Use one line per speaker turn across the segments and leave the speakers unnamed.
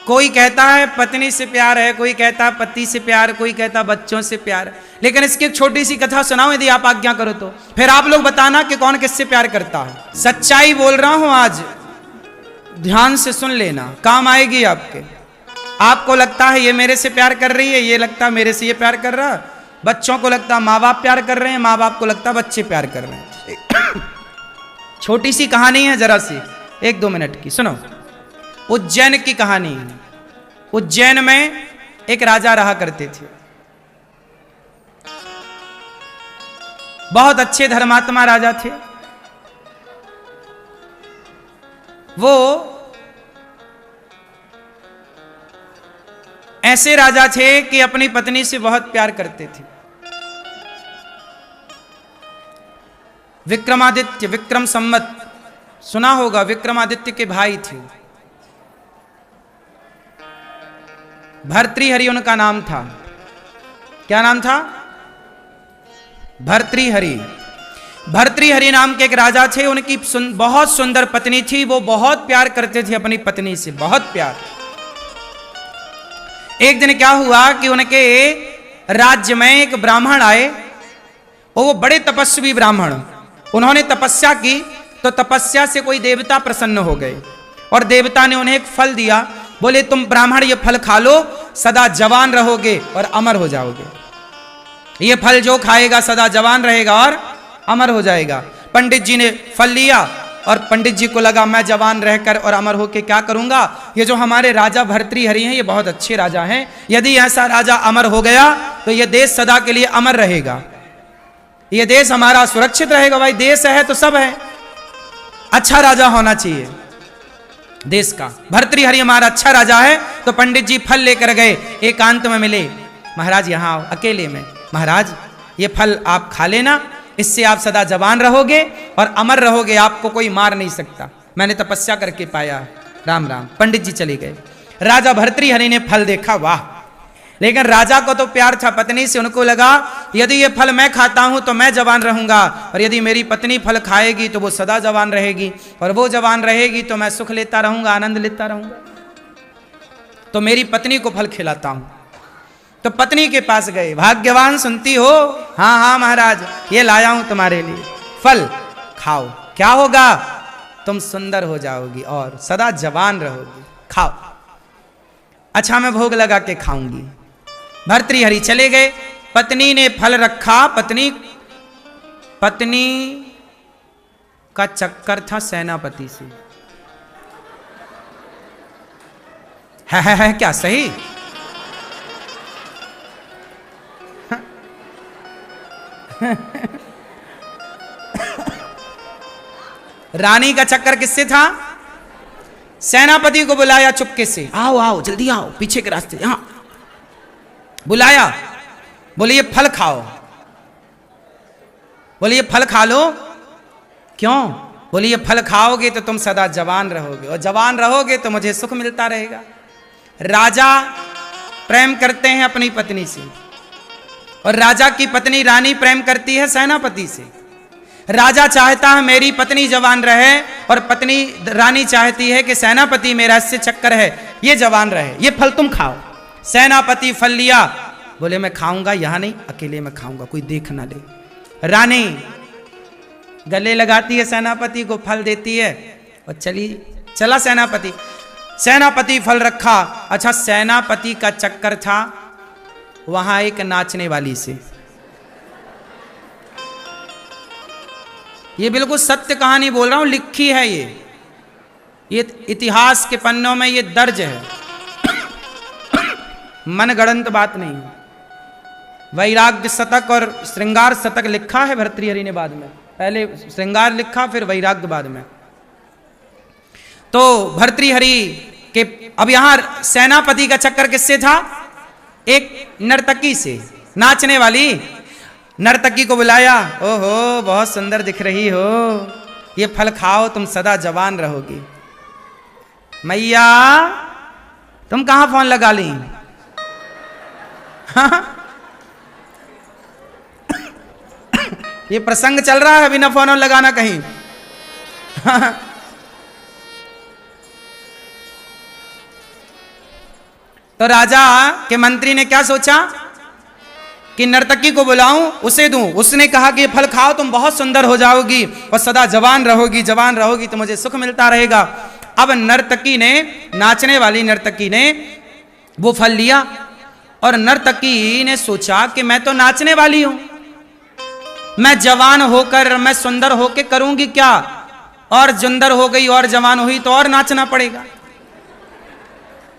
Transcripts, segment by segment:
कोई कहता है पत्नी से प्यार है, कोई कहता है पति से प्यार, कोई कहता बच्चों से प्यार। लेकिन इसकी एक छोटी सी कथा सुनाऊं यदि आप आज्ञा करो तो, फिर आप लोग बताना कि कौन किससे प्यार करता है। सच्चाई बोल रहा हूं आज, ध्यान से सुन लेना, काम आएगी आपके। आपको लगता है ये मेरे से प्यार कर रही है, ये लगता है मेरे से ये प्यार कर रहा है, बच्चों को लगता है माँ बाप प्यार कर रहे हैं, माँ बाप को लगता है बच्चे प्यार कर रहे हैं। छोटी सी कहानी है, जरा सी 1-2 मिनट की सुनो। उज्जैन की कहानी है। उज्जैन में एक राजा रहा करते थे, बहुत अच्छे धर्मात्मा राजा थे। वो ऐसे राजा थे कि अपनी पत्नी से बहुत प्यार करते थे। विक्रमादित्य, विक्रम संवत सुना होगा, विक्रमादित्य के भाई थे। भर्तृहरि उनका नाम था। क्या नाम था? भर्तृहरि। भर्तृहरि नाम के एक राजा थे, उनकी बहुत सुंदर पत्नी थी। वो बहुत प्यार करते थे अपनी पत्नी से, बहुत प्यार। एक दिन क्या हुआ कि उनके राज्य में एक ब्राह्मण आए, और वो बड़े तपस्वी ब्राह्मण। उन्होंने तपस्या की तो तपस्या से कोई देवता प्रसन्न हो गए, और देवता ने उन्हें एक फल दिया। बोले तुम ब्राह्मण ये फल खा लो, सदा जवान रहोगे और अमर हो जाओगे। ये फल जो खाएगा सदा जवान रहेगा और अमर हो जाएगा। पंडित जी ने फल लिया, और पंडित जी को लगा मैं जवान रहकर और अमर होकर क्या करूंगा। ये जो हमारे राजा भर्तृहरि हैं ये बहुत अच्छे राजा हैं, यदि ऐसा राजा अमर हो गया तो ये देश सदा के लिए अमर रहेगा, ये देश हमारा सुरक्षित रहेगा। भाई देश है तो सब है, अच्छा राजा होना चाहिए देश का। भर्तृहरि हमारा अच्छा राजा है। तो पंडित जी फल लेकर गए, एकांत में मिले। महाराज यहाँ आओ, अकेले में। महाराज ये फल आप खा लेना, इससे आप सदा जवान रहोगे और अमर रहोगे, आपको कोई मार नहीं सकता, मैंने तपस्या करके पाया। राम राम। पंडित जी चले गए। राजा भर्तृहरि ने फल देखा, वाह। लेकिन राजा को तो प्यार था पत्नी से, उनको लगा यदि ये फल मैं खाता हूं तो मैं जवान रहूंगा, और यदि मेरी पत्नी फल खाएगी तो वो सदा जवान रहेगी, और वो जवान रहेगी तो मैं सुख लेता रहूंगा, आनंद लेता रहूंगा। तो मेरी पत्नी को फल खिलाता हूं। तो पत्नी के पास गए। भाग्यवान सुनती हो? हाँ हाँ महाराज, ये लाया हूं तुम्हारे लिए, फल खाओ। क्या होगा? तुम सुंदर हो जाओगी और सदा जवान रहोगी, खाओ। अच्छा मैं भोग लगा के खाऊंगी। भर्तृहरि चले गए। पत्नी ने फल रखा। पत्नी का चक्कर था सेनापति से। है क्या सही? रानी का चक्कर किससे था? सेनापति को बुलाया चुपके से, आओ आओ जल्दी आओ, पीछे के रास्ते, यहां बुलाया। बोले ये फल खाओ। बोले ये फल खा लो। क्यों? बोले ये फल खाओगे तो तुम सदा जवान रहोगे, और जवान रहोगे तो मुझे सुख मिलता रहेगा। राजा प्रेम करते हैं अपनी पत्नी से, और राजा की पत्नी रानी प्रेम करती है सेनापति से। राजा चाहता है मेरी पत्नी जवान रहे, और पत्नी रानी चाहती है कि सेनापति मेरा इससे चक्कर है ये जवान रहे, ये फल तुम खाओ। सेनापति फल लिया। बोले मैं खाऊंगा, यहां नहीं, अकेले में खाऊंगा, कोई देख ना ले। रानी गले लगाती है सेनापति को, फल देती है, और चला सेनापति। सेनापति फल रखा। अच्छा सेनापति का चक्कर था वहां एक नाचने वाली से। ये बिल्कुल सत्य कहानी बोल रहा हूं, लिखी है ये इतिहास के पन्नों में ये दर्ज है, मनगढ़ंत बात नहीं है। वैराग्य शतक और श्रृंगार शतक लिखा है भर्तृहरि ने बाद में, पहले श्रृंगार लिखा फिर वैराग्य बाद में। तो भर्तृहरि के अब यहां सेनापति का चक्कर किससे था? एक नर्तकी से, नाचने वाली नर्तकी को बुलाया। ओहो बहुत सुंदर दिख रही हो, ये फल खाओ तुम सदा जवान रहोगी। मैया तुम कहां फोन लगा ली? हाँ? ये प्रसंग चल रहा है, बिना फोन लगाना कहीं। तो राजा के मंत्री ने क्या सोचा कि नर्तकी को बुलाऊं, उसे दूं। उसने कहा कि ये फल खाओ, तुम बहुत सुंदर हो जाओगी और सदा जवान रहोगी तो मुझे सुख मिलता रहेगा। अब नर्तकी ने, नाचने वाली नर्तकी ने वो फल लिया और नर्तकी ने सोचा कि मैं तो नाचने वाली हूं, मैं जवान होकर, मैं सुंदर होकर करूंगी क्या, और जुंदर हो गई और जवान हुई तो और नाचना पड़ेगा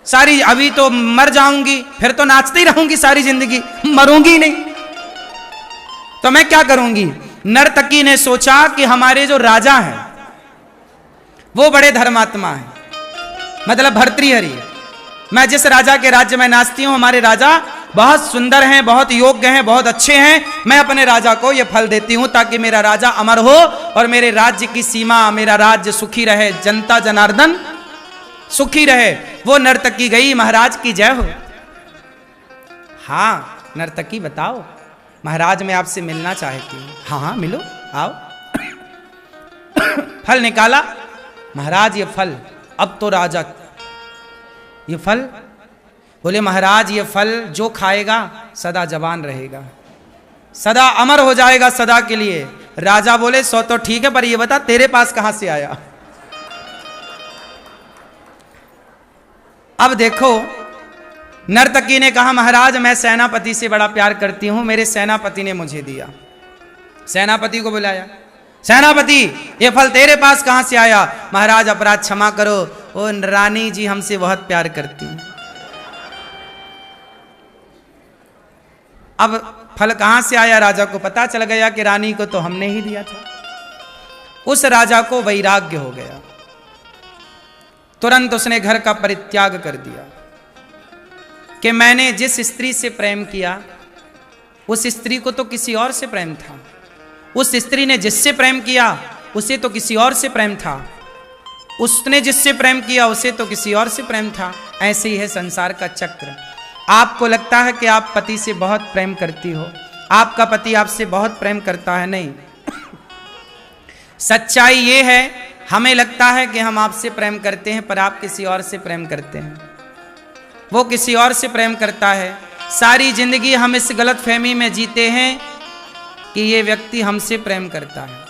सारी, अभी तो मर जाऊंगी, फिर तो नाचती रहूंगी सारी जिंदगी, मरूंगी नहीं, तो मैं क्या करूंगी। नर्तकी ने सोचा कि हमारे जो राजा हैं वो बड़े धर्मात्मा हैं, मतलब भर्तृहरि है। मैं जिस राजा के राज्य में नाचती हूं, हमारे राजा बहुत सुंदर हैं, बहुत योग्य हैं, बहुत अच्छे हैं। मैं अपने राजा को ये फल देती हूं ताकि मेरा राजा अमर हो और मेरे राज्य की सीमा, मेरा राज्य सुखी रहे, जनता जनार्दन सुखी रहे। वो नर्तकी गई, महाराज की जय हो। हाँ नर्तकी बताओ, महाराज मैं आपसे मिलना चाहती हूँ। हाँ हाँ मिलो, आओ। फल निकाला, महाराज ये फल, अब तो राजा ये फल, बोले महाराज ये फल जो खाएगा सदा जवान रहेगा, सदा अमर हो जाएगा सदा के लिए। राजा बोले सो तो ठीक है, पर ये बता तेरे पास कहां से आया। अब देखो नर्तकी ने कहा महाराज मैं सेनापति से बड़ा प्यार करती हूं, मेरे सेनापति ने मुझे दिया। सेनापति को बुलाया, सेनापति ये फल तेरे पास कहां से आया। महाराज अपराध क्षमा करो, ओ रानी जी हमसे बहुत प्यार करती हैं। अब फल कहां से आया राजा को पता चल गया कि रानी को तो हमने ही दिया था। उस राजा को वैराग्य हो गया, तुरंत उसने घर का परित्याग कर दिया कि मैंने जिस स्त्री से प्रेम किया उस स्त्री को तो किसी और से प्रेम था, उस स्त्री ने जिससे प्रेम किया उसे तो किसी और से प्रेम था, उसने जिससे प्रेम किया उसे तो किसी और से प्रेम था। ऐसे ही है संसार का चक्र। आपको लगता है कि आप पति से बहुत प्रेम करती हो, आपका पति आपसे बहुत प्रेम करता है, नहीं। सच्चाई ये है, हमें लगता है कि हम आपसे प्रेम करते हैं पर आप किसी और से प्रेम करते हैं, वो किसी और से प्रेम करता है। सारी जिंदगी हम इस गलतफहमी में जीते हैं कि ये व्यक्ति हमसे प्रेम करता है।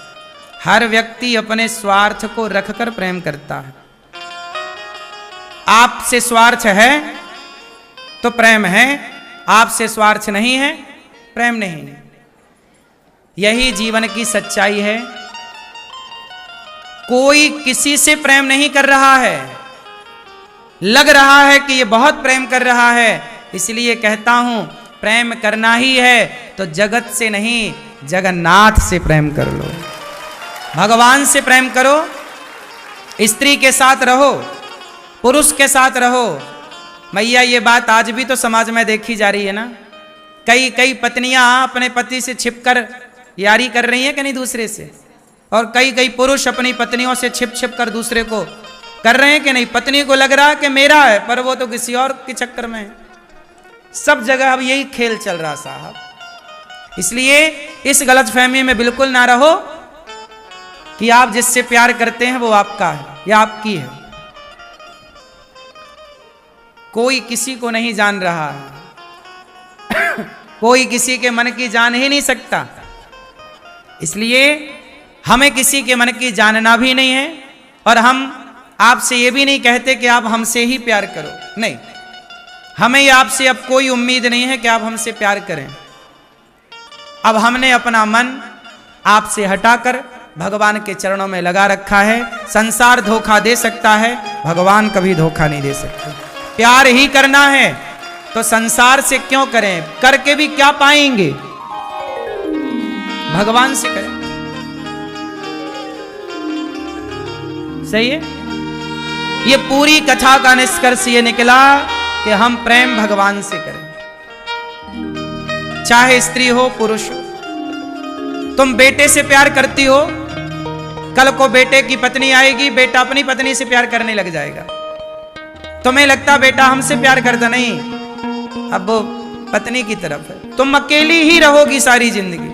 हर व्यक्ति अपने स्वार्थ को रखकर प्रेम करता है। आपसे स्वार्थ है तो प्रेम है, आपसे स्वार्थ नहीं है प्रेम नहीं है। यही जीवन की सच्चाई है। कोई किसी से प्रेम नहीं कर रहा है, लग रहा है कि ये बहुत प्रेम कर रहा है, इसलिए कहता हूं प्रेम करना ही है तो जगत से नहीं जगन्नाथ से प्रेम कर लो, भगवान से प्रेम करो। स्त्री के साथ रहो, पुरुष के साथ रहो। मैया ये बात आज भी तो समाज में देखी जा रही है ना, कई पत्नियां अपने पति से छिपकर यारी कर रही हैं कि नहीं दूसरे से, और कई पुरुष अपनी पत्नियों से छिप कर दूसरे को कर रहे हैं कि नहीं। पत्नी को लग रहा है कि मेरा है पर वो तो किसी और के चक्कर में है। सब जगह अब यही खेल चल रहा साहब। इसलिए इस गलतफहमी में बिल्कुल ना रहो कि आप जिससे प्यार करते हैं वो आपका है या आपकी है। कोई किसी को नहीं जान रहा है कोई किसी के मन की जान ही नहीं सकता, इसलिए हमें किसी के मन की जानना भी नहीं है। और हम आपसे ये भी नहीं कहते कि आप हमसे ही प्यार करो, नहीं, हमें आपसे अब कोई उम्मीद नहीं है कि आप हमसे प्यार करें। अब हमने अपना मन आपसे हटाकर भगवान के चरणों में लगा रखा है। संसार धोखा दे सकता है, भगवान कभी धोखा नहीं दे सकते। प्यार ही करना है तो संसार से क्यों करें, करके भी क्या पाएंगे, भगवान से करें। सही है। ये पूरी कथा का निष्कर्ष ये निकला कि हम प्रेम भगवान से करें, चाहे स्त्री हो पुरुष हो। तुम बेटे से प्यार करती हो, कल को बेटे की पत्नी आएगी, बेटा अपनी पत्नी से प्यार करने लग जाएगा। तुम्हें लगता बेटा हमसे प्यार करता, नहीं, अब वो पत्नी की तरफ है। तुम अकेली ही रहोगी सारी जिंदगी,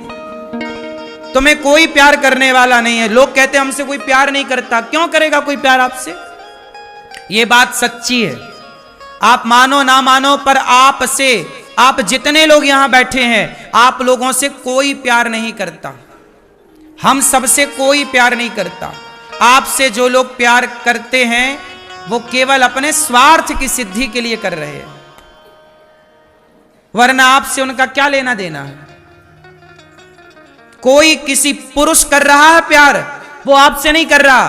तुम्हें कोई प्यार करने वाला नहीं है। लोग कहते हैं हमसे कोई प्यार नहीं करता, क्यों करेगा कोई प्यार आपसे। ये बात सच्ची है। आप मानो ना मानो, पर आपसे, आप जितने लोग यहां बैठे हैं, आप लोगों से कोई प्यार नहीं करता, हम सबसे कोई प्यार नहीं करता। आपसे जो लोग प्यार करते हैं वो केवल अपने स्वार्थ की सिद्धि के लिए कर रहे हैं, वरना आपसे उनका क्या लेना देना है। कोई किसी पुरुष कर रहा है प्यार, वो आपसे नहीं कर रहा,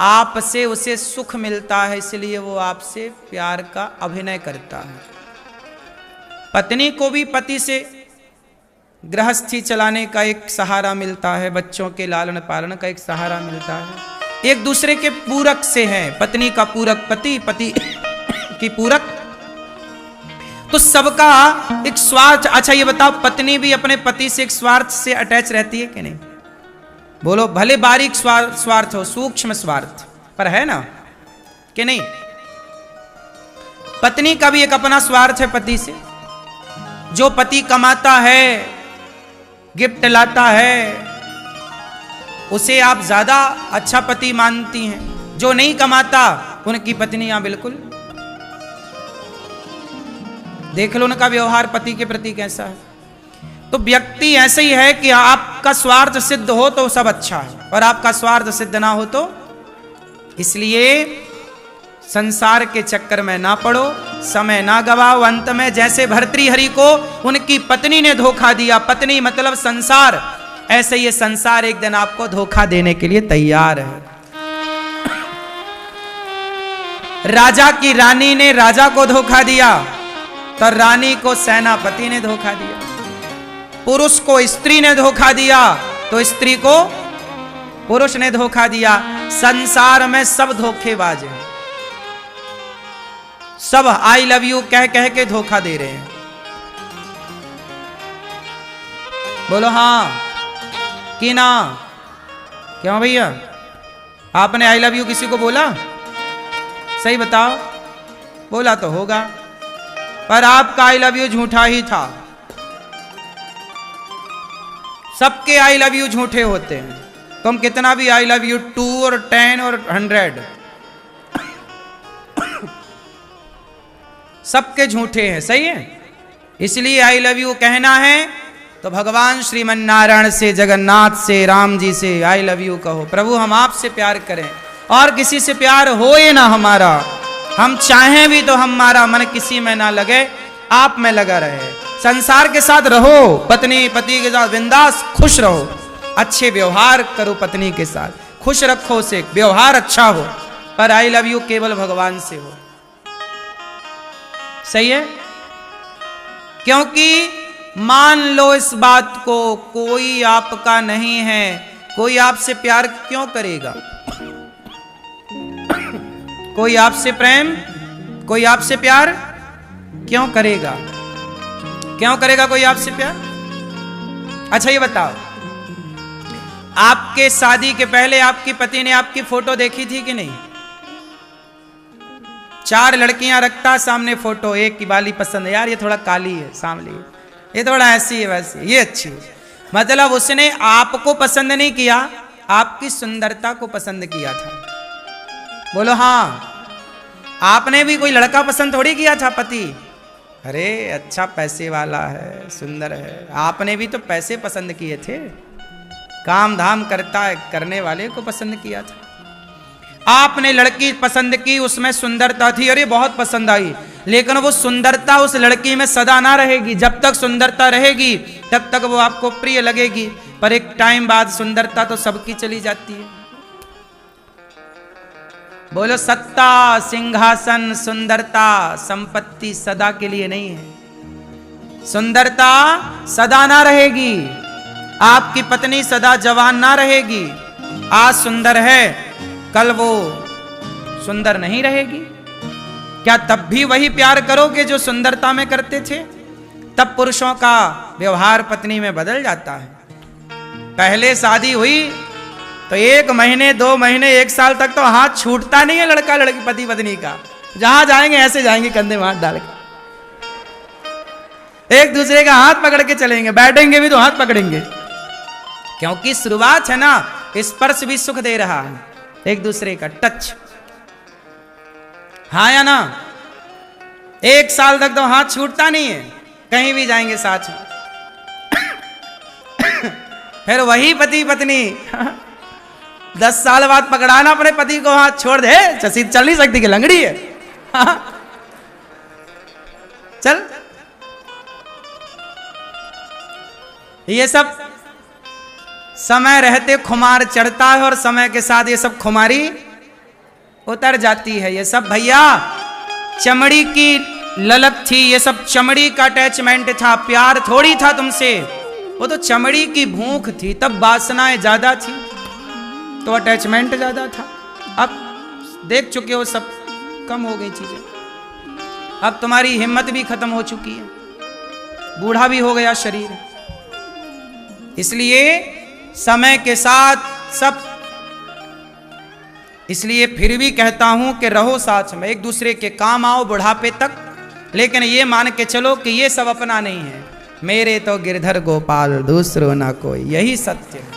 आपसे उसे सुख मिलता है, इसलिए वो आपसे प्यार का अभिनय करता है। पत्नी को भी पति से गृहस्थी चलाने का एक सहारा मिलता है, बच्चों के लालन पालन का एक सहारा मिलता है, एक दूसरे के पूरक से हैं, पत्नी का पूरक पति, पति की पूरक, तो सबका एक स्वार्थ। अच्छा ये बताओ, पत्नी भी अपने पति से एक स्वार्थ से अटैच रहती है कि नहीं? बोलो, भले बारीक स्वार्थ हो, सूक्ष्म स्वार्थ, पर है ना कि नहीं? पत्नी का भी एक अपना स्वार्थ है पति से। जो पति कमाता है, गिफ्ट लाता है, उसे आप ज्यादा अच्छा पति मानती हैं। जो नहीं कमाता, उनकी पत्नियां बिल्कुल, देख लो उनका व्यवहार पति के प्रति कैसा है। तो व्यक्ति ऐसे ही है कि आपका स्वार्थ सिद्ध हो तो सब अच्छा है, और आपका स्वार्थ सिद्ध ना हो तो, इसलिए संसार के चक्कर में ना पड़ो, समय ना गवाओ। अंत में जैसे भर्तृहरि को उनकी पत्नी ने धोखा दिया, पत्नी मतलब संसार, ऐसे ये संसार एक दिन आपको धोखा देने के लिए तैयार है। राजा की रानी ने राजा को धोखा दिया, तो रानी को सेनापति ने धोखा दिया। पुरुष को स्त्री ने धोखा दिया, तो स्त्री को पुरुष ने धोखा दिया। संसार में सब धोखेबाज हैं, सब आई लव यू कह कह के धोखा दे रहे हैं। बोलो हाँ कि ना? क्यों भैया, आपने आई लव यू किसी को बोला? सही बताओ, बोला तो होगा, पर आपका आई लव यू झूठा ही था। सबके आई लव यू झूठे होते हैं, तुम कितना भी आई लव यू 2 और 10 और 100, सबके झूठे हैं, सही है। इसलिए आई लव यू कहना है तो भगवान श्रीमन नारायण से, जगन्नाथ से, राम जी से आई लव यू कहो, प्रभु हम आपसे प्यार करें, और किसी से प्यार होए ना हमारा, हम चाहें भी तो हमारा मन किसी में ना लगे, आप में लगा रहे। संसार के साथ रहो, पत्नी पति के साथ बिंदास खुश रहो, अच्छे व्यवहार करो, पत्नी के साथ खुश रखो उसे, व्यवहार अच्छा हो, पर आई लव यू केवल भगवान से हो, सही है। क्योंकि मान लो इस बात को, कोई आपका नहीं है, कोई आपसे प्यार क्यों करेगा? कोई आपसे प्रेम, कोई आपसे प्यार क्यों करेगा? क्यों करेगा कोई आपसे प्यार? अच्छा ये बताओ, आपके शादी के पहले आपकी पति ने आपकी फोटो देखी थी कि नहीं? 4 लड़कियां रखता सामने फोटो, एक की बाली पसंद है, यार ये थोड़ा काली है, सांवली है, ये थोड़ा ऐसी है, वैसी है, ये अच्छी है। मतलब उसने आपको पसंद नहीं किया, आपकी सुंदरता को पसंद किया था। बोलो हाँ, आपने भी कोई लड़का पसंद थोड़ी किया था पति, अरे अच्छा पैसे वाला है, सुंदर है, आपने भी तो पैसे पसंद किए थे, काम धाम करता है, करने वाले को पसंद किया था। आपने लड़की पसंद की, उसमें सुंदरता थी, अरे बहुत पसंद आई, लेकिन वो सुंदरता उस लड़की में सदा ना रहेगी। जब तक सुंदरता रहेगी तब तक वो आपको प्रिय लगेगी, पर एक टाइम बाद सुंदरता तो सबकी चली जाती है। बोलो सत्ता, सिंहासन, सुंदरता, संपत्ति सदा के लिए नहीं है। सुंदरता सदा ना रहेगी, आपकी पत्नी सदा जवान ना रहेगी। आज सुंदर है, कल वो सुंदर नहीं रहेगी। क्या तब भी वही प्यार करोगे जो सुंदरता में करते थे? तब पुरुषों का व्यवहार पत्नी में बदल जाता है। पहले शादी हुई तो 1 महीने, 2 महीने, 1 साल तक तो हाथ छूटता नहीं है लड़का लड़की, पति पत्नी का। जहां जाएंगे ऐसे जाएंगे, कंधे में हाथ डाल के, एक दूसरे का हाथ पकड़ के चलेंगे, बैठेंगे भी तो हाथ पकड़ेंगे, क्योंकि शुरुआत है ना, स्पर्श भी सुख दे रहा है, एक दूसरे का टच, हाँ या ना? 1 साल तक तो हाथ छूटता नहीं है, कहीं भी जाएंगे साथ में। फिर वही पति पत्नी 10 साल बाद पकड़ाना अपने पति को, हाथ छोड़ दे, चसी चल नहीं सकती कि लंगड़ी है। चल, ये सब समय रहते खुमार चढ़ता है और समय के साथ ये सब खुमारी उतर जाती है। ये सब भैया चमड़ी की ललक थी, ये सब चमड़ी का अटैचमेंट था, प्यार थोड़ी था तुमसे, वो तो चमड़ी की भूख थी। तब वासनाएं ज्यादा थी तो अटैचमेंट ज्यादा था। अब देख चुके हो सब कम हो गई चीजें। अब तुम्हारी हिम्मत भी खत्म हो चुकी है, बूढ़ा भी हो गया शरीर। इसलिए समय के साथ सब, इसलिए फिर भी कहता हूं कि रहो साथ में, एक दूसरे के काम आओ बुढ़ापे तक, लेकिन ये मान के चलो कि ये सब अपना नहीं है। मेरे तो गिरधर गोपाल दूसरो ना कोई, यही सत्य है।